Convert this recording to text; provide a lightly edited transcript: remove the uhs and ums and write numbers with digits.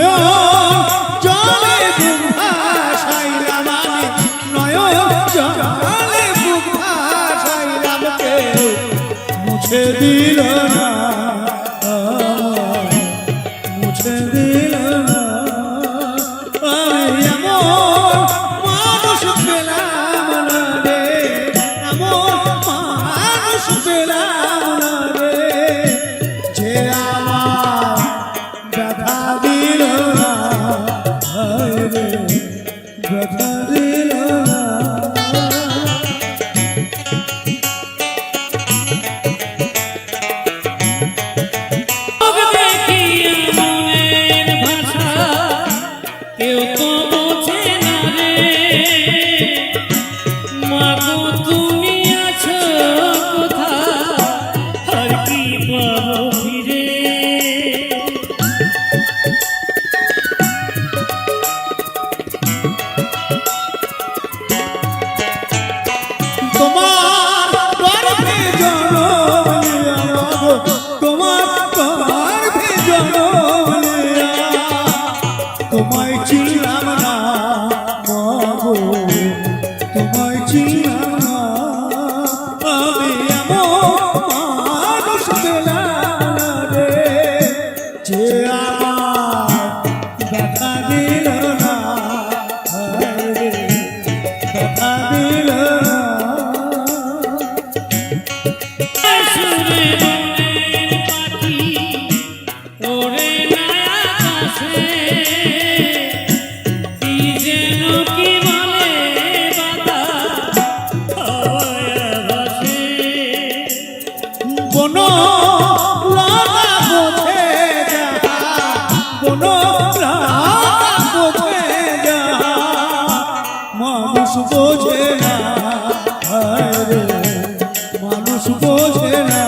নয়ন জলে বুক ভাসাইলাম আমি নয়ন জলে বুক ভাসাইলাম কেউ মুছে দিল না মুছে দিল না আমি এমন মানুষ পেলাম না রে এমন মানুষ পেলাম না রে যে আমার ব্যথা দিল না রে ব্যথা দিল না তোমায় চিনলাম না মাগো তোমায় চিনলাম না আমি এমন মানুষ পেলাম না রে যে আমার ব্যথা দিল না রে ব্যথা দিল না কোনো লাগা বোঝে যাহা কোনো লাগা বোঝে যাহা মানুষ বোঝে না রে মানুষ বোঝে না